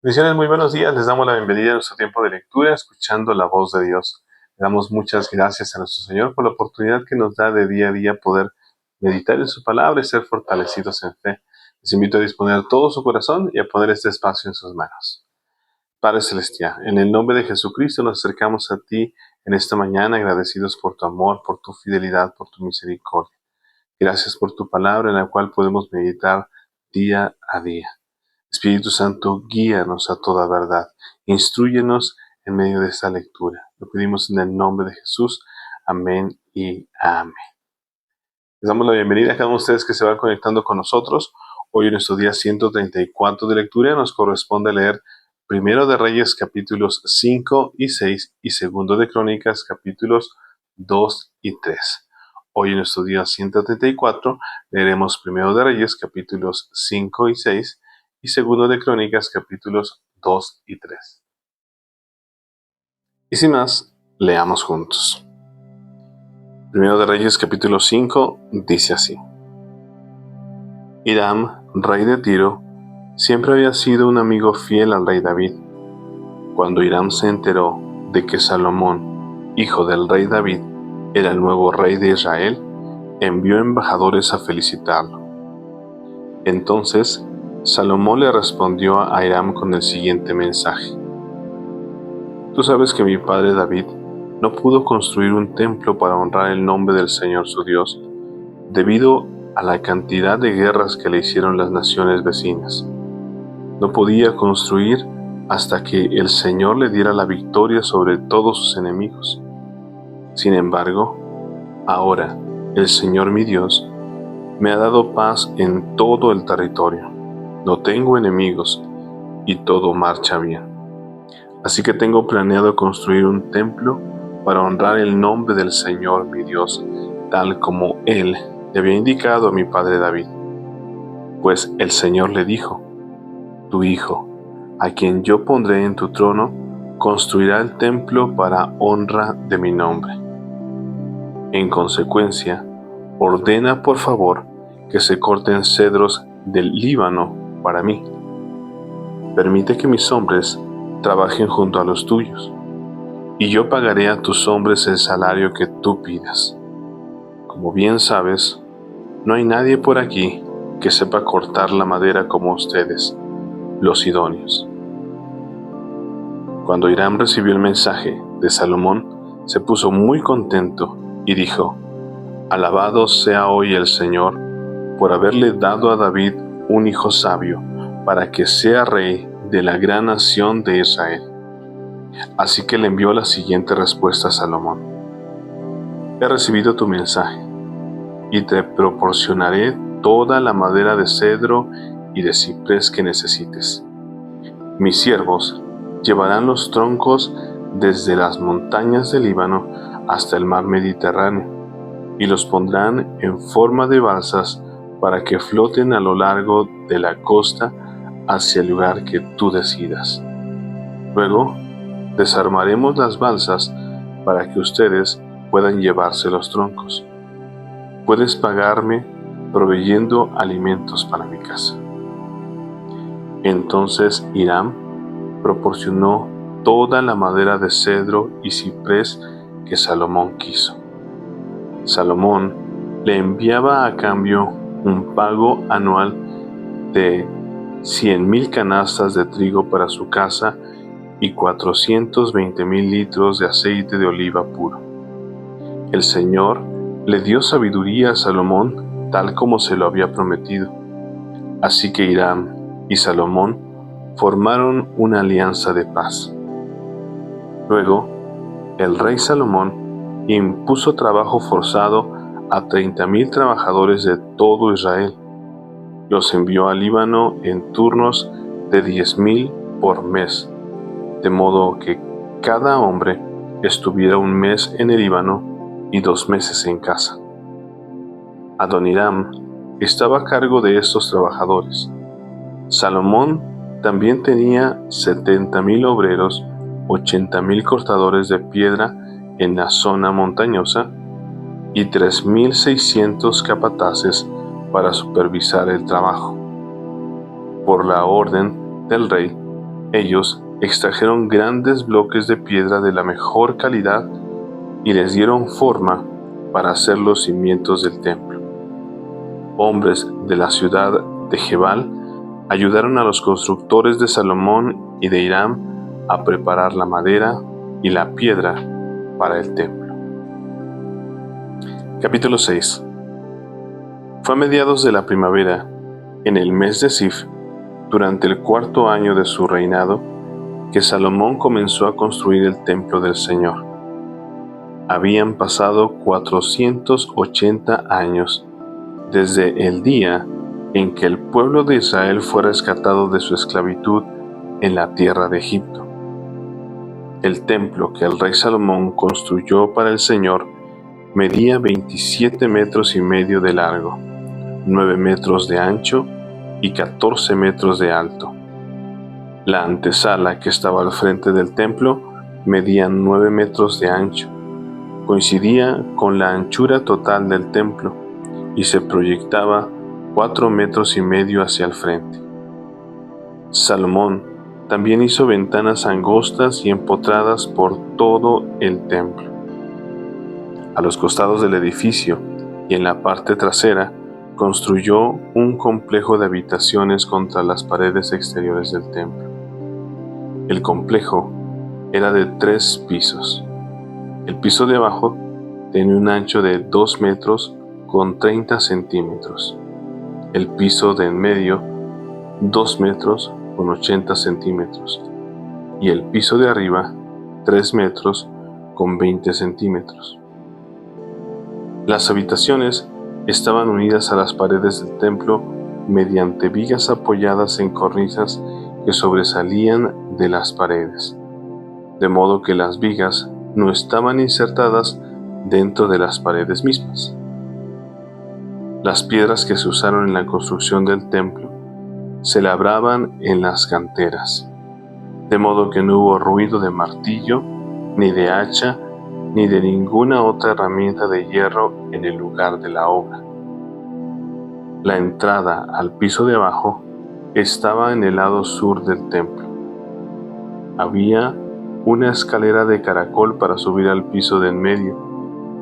Bendiciones, muy buenos días. Les damos la bienvenida a nuestro tiempo de lectura, escuchando la voz de Dios. Le damos muchas gracias a nuestro Señor por la oportunidad que nos da de día a día poder meditar en su palabra y ser fortalecidos en fe. Les invito a disponer todo su corazón y a poner este espacio en sus manos. Padre Celestial, en el nombre de Jesucristo nos acercamos a ti en esta mañana agradecidos por tu amor, por tu fidelidad, por tu misericordia. Gracias por tu palabra en la cual podemos meditar día a día. Espíritu Santo, guíanos a toda verdad. Instrúyenos en medio de esta lectura. Lo pedimos en el nombre de Jesús. Amén y amén. Les damos la bienvenida a cada uno de ustedes que se van conectando con nosotros. Hoy en nuestro día 134 de lectura nos corresponde leer Primero de Reyes capítulos 5 y 6 y Segundo de Crónicas capítulos 2 y 3. Hoy en nuestro día 134 leeremos Primero de Reyes capítulos 5 y 6 y Segundo de Crónicas capítulos 2 y 3. Y sin más, leamos juntos. Primero de Reyes capítulo 5 dice así: Hiram, rey de Tiro, siempre había sido un amigo fiel al rey David. Cuando Hiram se enteró de que Salomón, hijo del rey David, era el nuevo rey de Israel, envió embajadores a felicitarlo. Entonces, Salomón le respondió a Hiram con el siguiente mensaje: Tú sabes que mi padre David no pudo construir un templo para honrar el nombre del Señor su Dios, debido a la cantidad de guerras que le hicieron las naciones vecinas. No podía construir hasta que el Señor le diera la victoria sobre todos sus enemigos. Sin embargo, ahora el Señor mi Dios me ha dado paz en todo el territorio. No tengo enemigos y todo marcha bien. Así que tengo planeado construir un templo para honrar el nombre del Señor mi Dios, tal como Él le había indicado a mi padre David. Pues el Señor le dijo: Tu hijo, a quien yo pondré en tu trono, construirá el templo para honra de mi nombre. En consecuencia, ordena por favor que se corten cedros del Líbano para mí. Permite que mis hombres trabajen junto a los tuyos, y yo pagaré a tus hombres el salario que tú pidas. Como bien sabes, no hay nadie por aquí que sepa cortar la madera como ustedes, los sidonios. Cuando Hiram recibió el mensaje de Salomón, se puso muy contento y dijo: Alabado sea hoy el Señor por haberle dado a David un hijo sabio para que sea rey de la gran nación de Israel. Así que le envió la siguiente respuesta a Salomón: He recibido tu mensaje y te proporcionaré toda la madera de cedro y de ciprés que necesites. Mis siervos llevarán los troncos desde las montañas del Líbano hasta el mar Mediterráneo y los pondrán en forma de balsas para que floten a lo largo de la costa hacia el lugar que tú decidas. Luego, desarmaremos las balsas para que ustedes puedan llevarse los troncos. Puedes pagarme proveyendo alimentos para mi casa. Entonces Hiram proporcionó toda la madera de cedro y ciprés que Salomón quiso. Salomón le enviaba a cambio un pago anual de 100,000 canastas de trigo para su casa y 420,000 litros de aceite de oliva puro. El Señor le dio sabiduría a Salomón tal como se lo había prometido. Así que Hiram y Salomón formaron una alianza de paz. Luego, el rey Salomón impuso trabajo forzado a 30,000 trabajadores de todo Israel. Los envió al Líbano en turnos de 10,000 por mes, de modo que cada hombre estuviera un mes en el Líbano y 2 meses en casa. Adoniram estaba a cargo de estos trabajadores. Salomón también tenía 70,000 obreros, 80,000 cortadores de piedra en la zona montañosa y 3,600 capataces para supervisar el trabajo. Por la orden del rey, Ellos extrajeron grandes bloques de piedra de la mejor calidad y les dieron forma para hacer los cimientos del templo. Hombres de la ciudad de Gebal ayudaron a los constructores de Salomón y de Hiram a preparar la madera y la piedra para el templo. Capítulo 6. Fue a mediados de la primavera, en el mes de Zif, durante el 4º año de su reinado, que Salomón comenzó a construir el templo del Señor. Habían pasado 480 años desde el día en que el pueblo de Israel fue rescatado de su esclavitud en la tierra de Egipto. El templo que el rey Salomón construyó para el Señor medía 27 metros y medio de largo, 9 metros de ancho y 14 metros de alto. La antesala que estaba al frente del templo medía 9 metros de ancho. Coincidía con la anchura total del templo y se proyectaba 4 metros y medio hacia el frente. Salomón también hizo ventanas angostas y empotradas por todo el templo. A los costados del edificio y en la parte trasera construyó un complejo de habitaciones contra las paredes exteriores del templo. El complejo era de 3 pisos. El piso de abajo tenía un ancho de 2 metros con 30 centímetros. El piso de en medio, 2 metros con 80 centímetros. Y el piso de arriba, 3 metros con 20 centímetros. Las habitaciones estaban unidas a las paredes del templo mediante vigas apoyadas en cornisas que sobresalían de las paredes, de modo que las vigas no estaban insertadas dentro de las paredes mismas. Las piedras que se usaron en la construcción del templo se labraban en las canteras, de modo que no hubo ruido de martillo, ni de hacha, ni de ninguna otra herramienta de hierro en el lugar de la obra. La entrada al piso de abajo estaba en el lado sur del templo. Había una escalera de caracol para subir al piso de en medio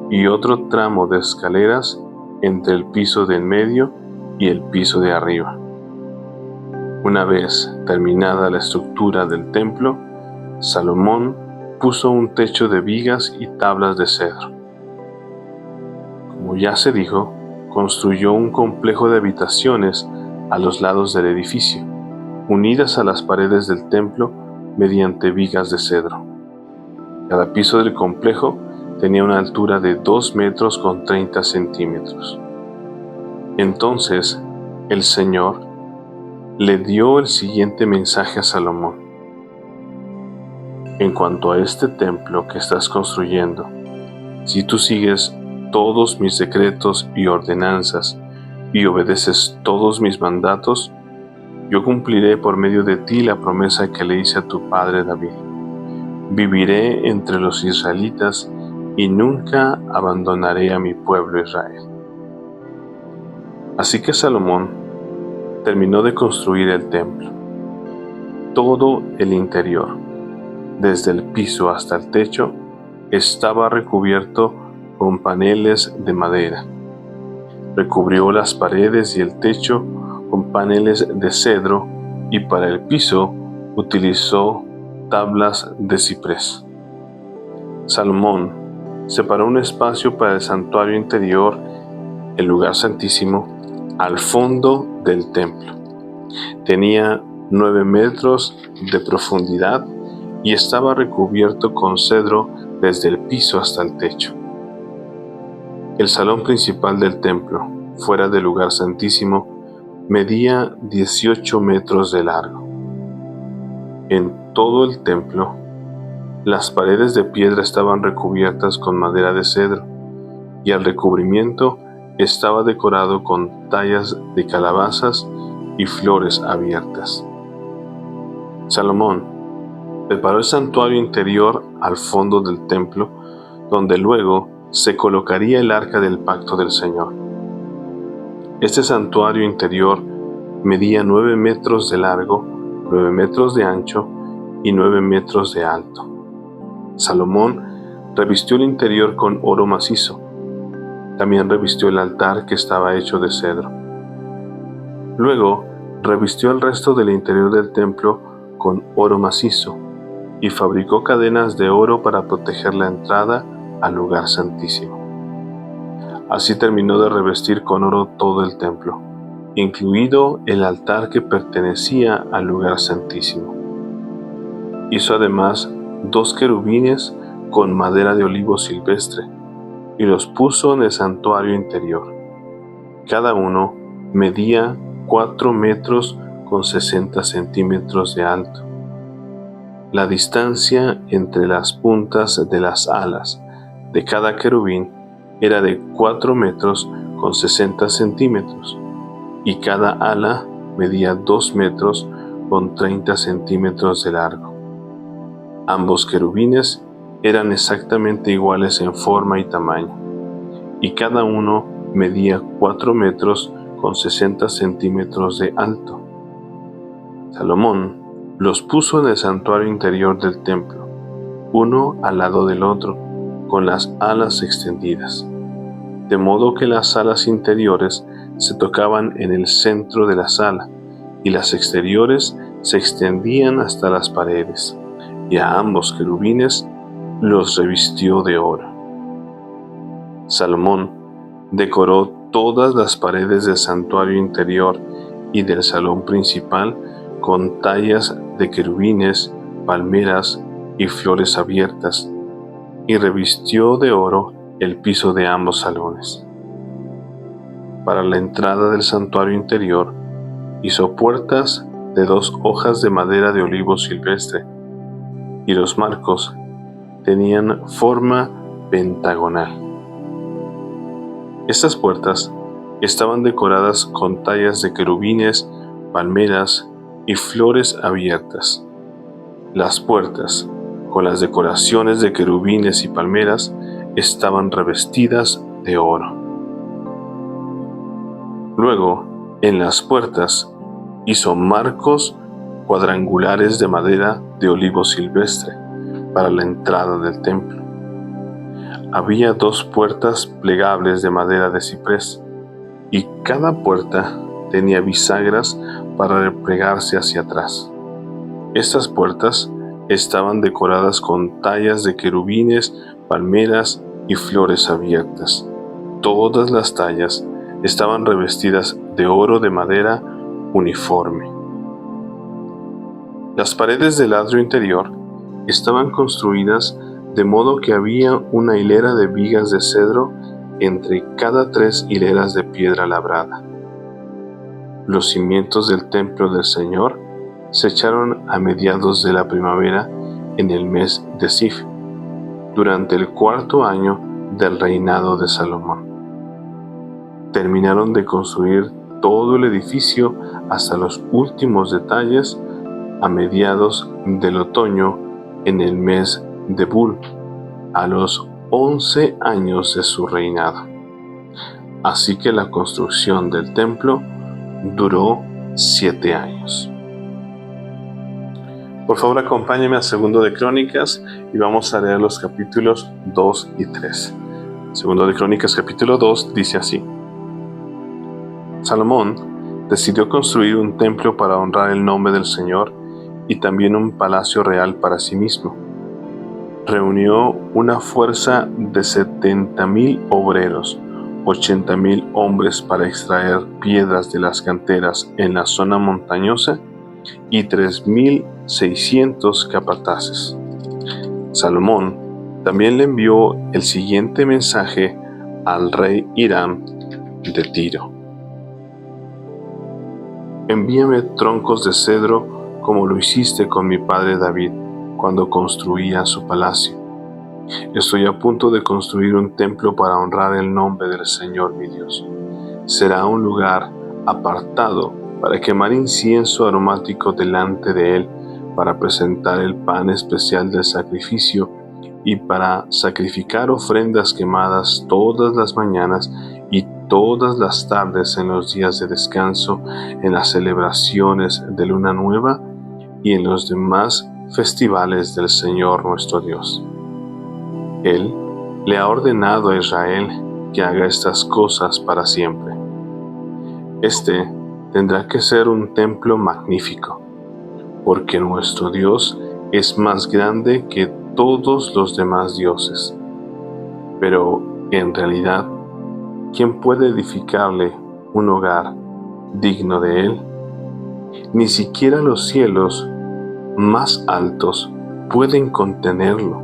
y otro tramo de escaleras entre el piso de en medio y el piso de arriba. Una vez terminada la estructura del templo, Salomón puso un techo de vigas y tablas de cedro. Como ya se dijo, construyó un complejo de habitaciones a los lados del edificio, unidas a las paredes del templo mediante vigas de cedro. Cada piso del complejo tenía una altura de 2 metros con 30 centímetros. Entonces el Señor le dio el siguiente mensaje a Salomón: en cuanto a este templo que estás construyendo, si tú sigues todos mis decretos y ordenanzas y obedeces todos mis mandatos, yo cumpliré por medio de ti la promesa que le hice a tu padre David. Viviré entre los israelitas y nunca abandonaré a mi pueblo Israel. Así que Salomón terminó de construir el templo. Todo el interior, desde el piso hasta el techo, estaba recubierto con paneles de madera. Recubrió las paredes y el techo con paneles de cedro y para el piso utilizó tablas de ciprés. Salomón separó un espacio para el santuario interior, el lugar santísimo, al fondo del templo. Tenía 9 metros de profundidad y estaba recubierto con cedro desde el piso hasta el techo. El salón principal del templo, fuera del lugar santísimo, medía 18 metros de largo. En todo el templo, las paredes de piedra estaban recubiertas con madera de cedro, y el recubrimiento estaba decorado con tallas de calabazas y flores abiertas. Salomón preparó el santuario interior al fondo del templo, donde luego se colocaría el arca del pacto del Señor. Este santuario interior medía 9 metros de largo, 9 metros de ancho y 9 metros de alto. Salomón revistió el interior con oro macizo. También revistió el altar, que estaba hecho de cedro. Luego revistió el resto del interior del templo con oro macizo y fabricó cadenas de oro para proteger la entrada al lugar santísimo. Así terminó de revestir con oro todo el templo, incluido el altar que pertenecía al lugar santísimo. Hizo además 2 querubines con madera de olivo silvestre y los puso en el santuario interior. Cada uno medía 4 metros con 60 centímetros de alto. La distancia entre las puntas de las alas de cada querubín era de 4 metros con 60 centímetros y cada ala medía 2 metros con 30 centímetros de largo. Ambos querubines eran exactamente iguales en forma y tamaño, y cada uno medía 4 metros con 60 centímetros de alto. Salomón los puso en el santuario interior del templo, uno al lado del otro, con las alas extendidas, de modo que las alas interiores se tocaban en el centro de la sala, y las exteriores se extendían hasta las paredes, y a ambos querubines los revistió de oro. Salomón decoró todas las paredes del santuario interior y del salón principal con tallas de querubines, palmeras y flores abiertas, y revistió de oro el piso de ambos salones. Para la entrada del santuario interior hizo puertas de 2 hojas de madera de olivo silvestre, y los marcos tenían forma pentagonal. Estas puertas estaban decoradas con tallas de querubines, palmeras y flores abiertas. Las puertas, con las decoraciones de querubines y palmeras, estaban revestidas de oro. Luego, en las puertas, hizo marcos cuadrangulares de madera de olivo silvestre para la entrada del templo. Había 2 puertas plegables de madera de ciprés, y cada puerta tenía bisagras para replegarse hacia atrás. Estas puertas estaban decoradas con tallas de querubines, palmeras y flores abiertas. Todas las tallas estaban revestidas de oro de madera uniforme. Las paredes del atrio interior estaban construidas de modo que había una hilera de vigas de cedro entre cada 3 hileras de piedra labrada. Los cimientos del templo del Señor se echaron a mediados de la primavera en el mes de Sif, durante el 4º año del reinado de Salomón. Terminaron de construir todo el edificio hasta los últimos detalles a mediados del otoño en el mes de Bul, a los 11 años de su reinado. Así que la construcción del templo duró 7 años. Por favor, acompáñeme a 2 de Crónicas y vamos a leer los capítulos 2 y 3. 2 de Crónicas capítulo 2 dice así: Salomón decidió construir un templo para honrar el nombre del Señor y también un palacio real para sí mismo. Reunió una fuerza de 70,000 obreros, 80,000 hombres para extraer piedras de las canteras en la zona montañosa y 3,600 capataces. Salomón también le envió el siguiente mensaje al rey Hiram de Tiro: Envíame troncos de cedro como lo hiciste con mi padre David cuando construía su palacio. Estoy a punto de construir un templo para honrar el nombre del Señor mi Dios. Será un lugar apartado para quemar incienso aromático delante de él, para presentar el pan especial del sacrificio y para sacrificar ofrendas quemadas todas las mañanas y todas las tardes en los días de descanso, en las celebraciones de luna nueva y en los demás festivales del Señor nuestro Dios. Él le ha ordenado a Israel que haga estas cosas para siempre. Este tendrá que ser un templo magnífico, porque nuestro Dios es más grande que todos los demás dioses. Pero, en realidad, ¿quién puede edificarle un hogar digno de él? Ni siquiera los cielos más altos pueden contenerlo.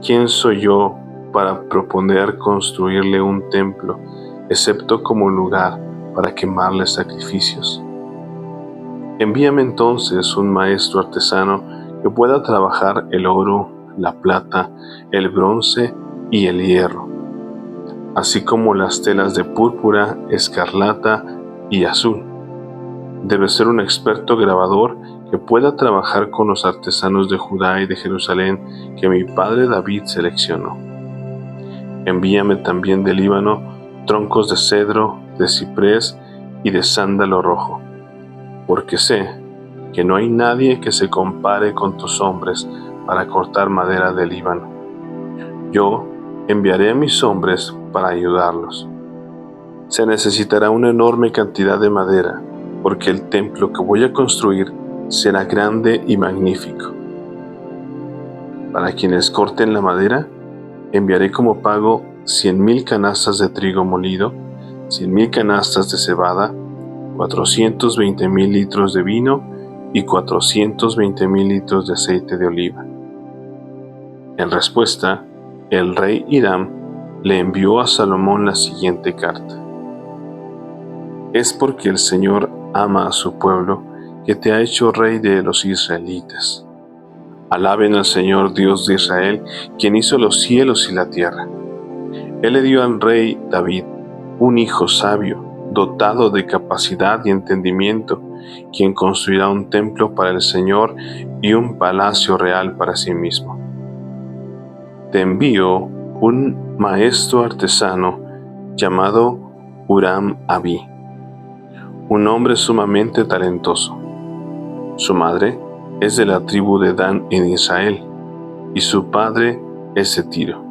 ¿Quién soy yo para proponer construirle un templo, excepto como lugar para quemarle sacrificios? Envíame entonces un maestro artesano que pueda trabajar el oro, la plata, el bronce y el hierro, así como las telas de púrpura, escarlata y azul. Debe ser un experto grabador que pueda trabajar con los artesanos de Judá y de Jerusalén que mi padre David seleccionó. Envíame también del Líbano troncos de cedro, de ciprés y de sándalo rojo, porque sé que no hay nadie que se compare con tus hombres para cortar madera del Líbano. Yo enviaré a mis hombres para ayudarlos. Se necesitará una enorme cantidad de madera, porque el templo que voy a construir será grande y magnífico. Para quienes corten la madera, enviaré como pago 100,000 canastas de trigo molido, 100,000 canastas de cebada, 420,000 litros de vino y 420,000 litros de aceite de oliva. En respuesta, el rey Hiram le envió a Salomón la siguiente carta: Es porque el Señor ama a su pueblo que te ha hecho rey de los israelitas. Alaben al Señor Dios de Israel, quien hizo los cielos y la tierra. Él le dio al rey David un hijo sabio, dotado de capacidad y entendimiento, quien construirá un templo para el Señor y un palacio real para sí mismo. Te envío un maestro artesano llamado Huram-Abi, un hombre sumamente talentoso. Su madre es de la tribu de Dan en Israel, y su padre es de Tiro.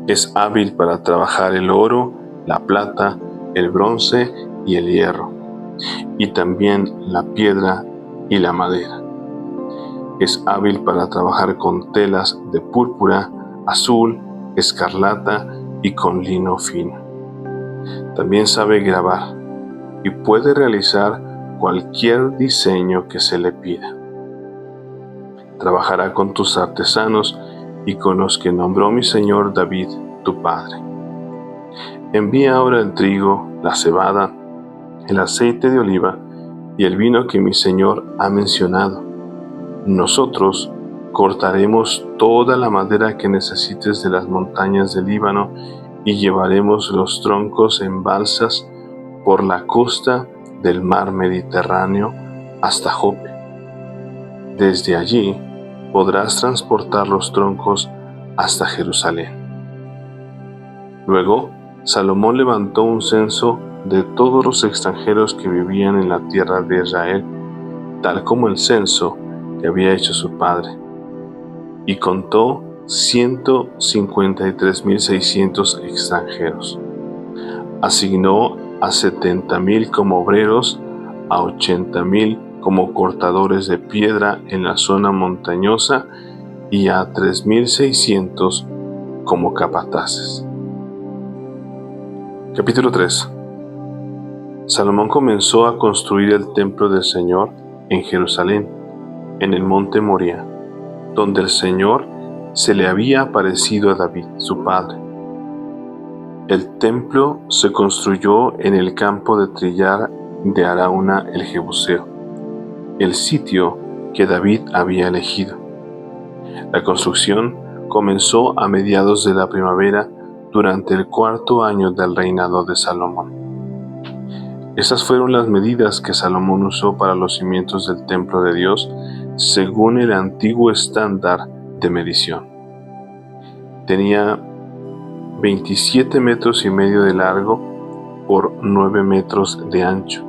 Es hábil para trabajar el oro, la plata, el bronce y el hierro, y también la piedra y la madera. Es hábil para trabajar con telas de púrpura, azul, escarlata y con lino fino. También sabe grabar y puede realizar cualquier diseño que se le pida. Trabajará con tus artesanos y con los que nombró mi señor David, tu padre. Envía ahora el trigo, la cebada, el aceite de oliva y el vino que mi señor ha mencionado. Nosotros cortaremos toda la madera que necesites de las montañas del Líbano y llevaremos los troncos en balsas por la costa del mar Mediterráneo hasta Jope. Desde allí podrás transportar los troncos hasta Jerusalén. Luego, Salomón levantó un censo de todos los extranjeros que vivían en la tierra de Israel, tal como el censo que había hecho su padre, y contó 153,600 extranjeros. Asignó a 70,000 como obreros, a 80,000 como cortadores de piedra en la zona montañosa y a 3,600 como capataces. Capítulo 3. Salomón comenzó a construir el templo del Señor en Jerusalén, en el monte Moría, donde el Señor se le había aparecido a David, su padre. El templo se construyó en el campo de trillar de Arauna el Jebuseo, el sitio que David había elegido. La construcción comenzó a mediados de la primavera durante el 4º año del reinado de Salomón. Estas fueron las medidas que Salomón usó para los cimientos del templo de Dios según el antiguo estándar de medición. Tenía 27,5 metros de largo por 9 metros de ancho.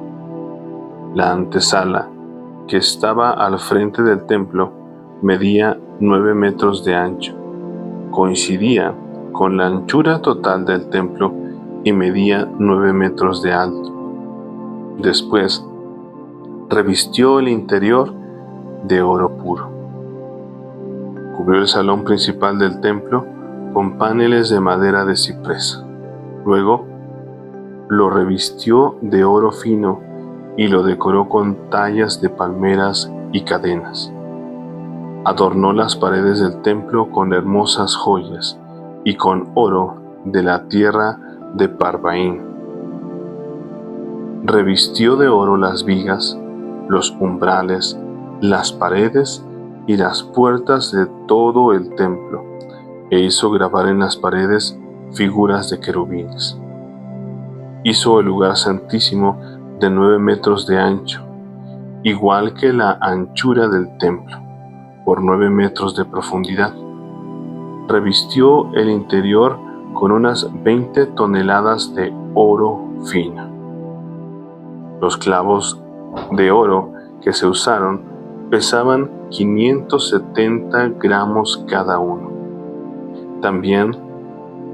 La antesala, que estaba al frente del templo medía 9 metros de ancho. Coincidía con la anchura total del templo y medía 9 metros de alto. Después, revistió el interior de oro puro. Cubrió el salón principal del templo con paneles de madera de ciprés. Luego, lo revistió de oro fino y lo decoró con tallas de palmeras y cadenas. Adornó las paredes del templo con hermosas joyas y con oro de la tierra de Parvaín. Revistió de oro las vigas, los umbrales, las paredes y las puertas de todo el templo, e hizo grabar en las paredes figuras de querubines. Hizo el lugar santísimo de 9 metros de ancho, igual que la anchura del templo, por 9 metros de profundidad. Revistió el interior con unas 20 toneladas de oro fino. Los clavos de oro que se usaron pesaban 570 gramos cada uno. También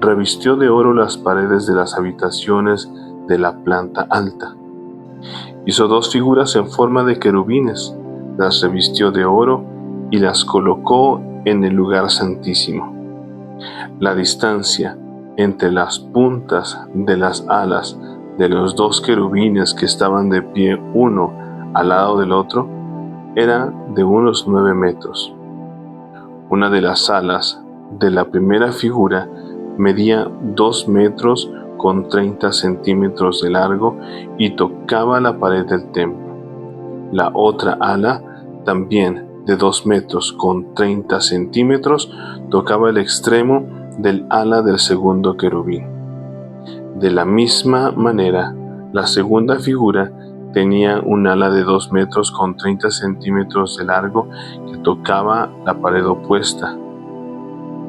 revistió de oro las paredes de las habitaciones de la planta alta. Hizo 2 figuras en forma de querubines, las revistió de oro y las colocó en el lugar santísimo. La distancia entre las puntas de las alas de los 2 querubines que estaban de pie uno al lado del otro era de unos 9 metros. Una de las alas de la primera figura medía 2 metros con 30 centímetros de largo y tocaba la pared del templo. La otra ala, también de 2 metros con 30 centímetros, tocaba el extremo del ala del segundo querubín. De la misma manera, la segunda figura tenía un ala de 2 metros con 30 centímetros de largo que tocaba la pared opuesta.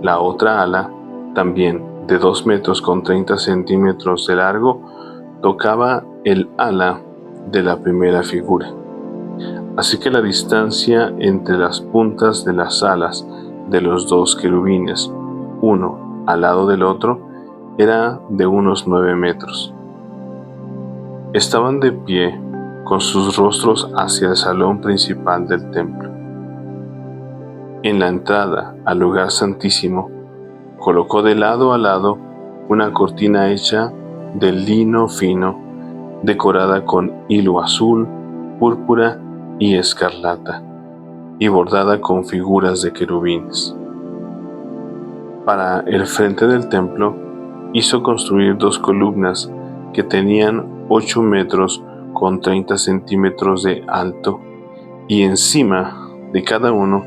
La otra ala, también de 2 metros con 30 centímetros de largo, tocaba el ala de la primera figura. Así que la distancia entre las puntas de las alas de los 2 querubines, uno al lado del otro, era de unos 9 metros. Estaban de pie con sus rostros hacia el salón principal del templo. En la entrada al lugar santísimo, colocó de lado a lado una cortina hecha de lino fino, decorada con hilo azul, púrpura y escarlata, y bordada con figuras de querubines. Para el frente del templo hizo construir 2 columnas que tenían 8 metros con 30 centímetros de alto, y encima de cada uno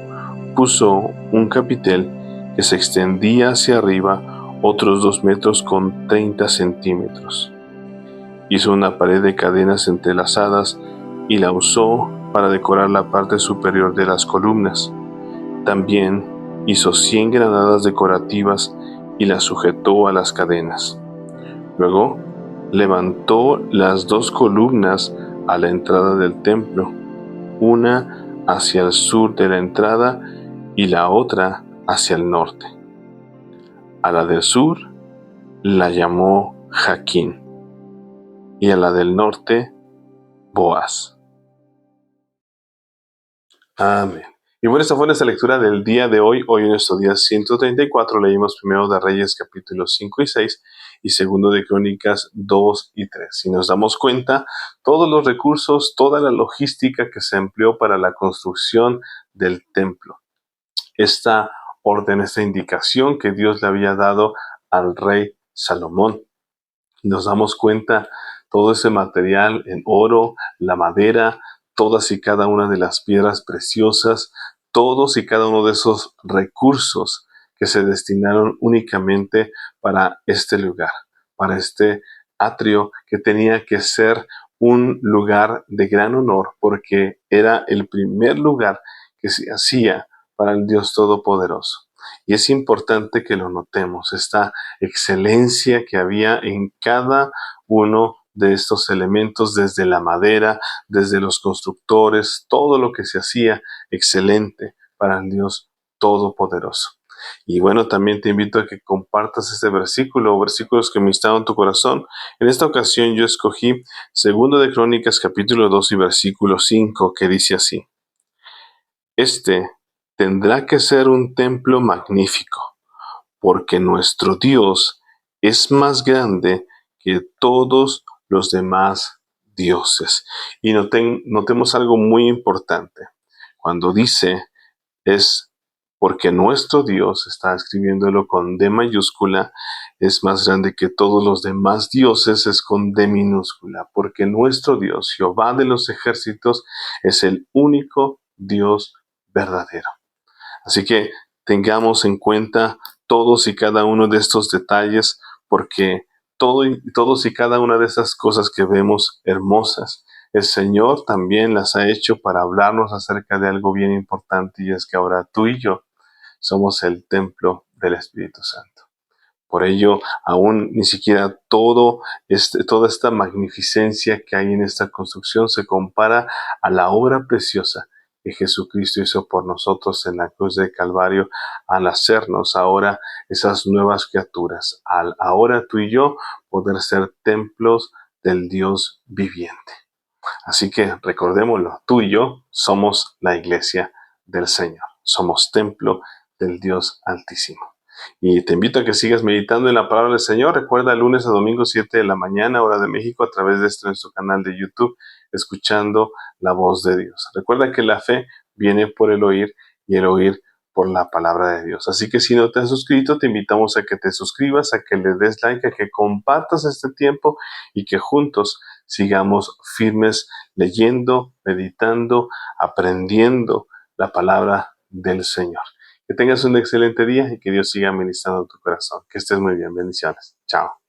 puso un capitel que se extendía hacia arriba otros 2 metros con 30 centímetros. Hizo una pared de cadenas entrelazadas y la usó para decorar la parte superior de las columnas. También hizo 100 granadas decorativas y las sujetó a las cadenas. Luego levantó las 2 columnas a la entrada del templo, una hacia el sur de la entrada y la otra hacia el norte. A la del sur la llamó Jaquín y a la del norte Boaz. Amén. Y bueno, esta fue nuestra lectura del día de hoy. Hoy en nuestro día 134 leímos primero de Reyes capítulos 5 y 6 y segundo de Crónicas 2 y 3. Si nos damos cuenta, todos los recursos, toda la logística que se empleó para la construcción del templo. Esta orden, esta indicación que Dios le había dado al rey Salomón. Nos damos cuenta todo ese material en oro, la madera, todas y cada una de las piedras preciosas, todos y cada uno de esos recursos que se destinaron únicamente para este lugar, para este atrio que tenía que ser un lugar de gran honor porque era el primer lugar que se hacía para el Dios Todopoderoso. Y es importante que lo notemos, esta excelencia que había en cada uno de estos elementos, desde la madera, desde los constructores, todo lo que se hacía excelente para el Dios Todopoderoso. Y bueno, también te invito a que compartas este versículo o versículos que ministraron tu corazón. En esta ocasión yo escogí 2 Crónicas capítulo 2 y versículo 5, que dice así: Este tendrá que ser un templo magnífico, porque nuestro Dios es más grande que todos los demás dioses. Y notemos algo muy importante. Cuando dice es porque nuestro Dios, está escribiéndolo con D mayúscula, es más grande que todos los demás dioses, es con D minúscula, porque nuestro Dios, Jehová de los ejércitos, es el único Dios verdadero. Así que tengamos en cuenta todos y cada uno de estos detalles, porque todos y cada una de estas cosas que vemos hermosas, el Señor también las ha hecho para hablarnos acerca de algo bien importante, y es que ahora tú y yo somos el templo del Espíritu Santo. Por ello, aún ni siquiera toda esta magnificencia que hay en esta construcción se compara a la obra preciosa que Jesucristo hizo por nosotros en la cruz de Calvario, al hacernos ahora esas nuevas criaturas, al ahora tú y yo poder ser templos del Dios viviente. Así que recordémoslo, tú y yo somos la iglesia del Señor, somos templo del Dios Altísimo. Y te invito a que sigas meditando en la palabra del Señor. Recuerda, lunes a domingo, 7 de la mañana, hora de México, a través de nuestro canal de YouTube, escuchando la voz de Dios. Recuerda que la fe viene por el oír y el oír por la palabra de Dios. Así que si no te has suscrito, te invitamos a que te suscribas, a que le des like, a que compartas este tiempo y que juntos sigamos firmes leyendo, meditando, aprendiendo la palabra del Señor. Que tengas un excelente día y que Dios siga ministrando tu corazón. Que estés muy bien. Bendiciones. Chao.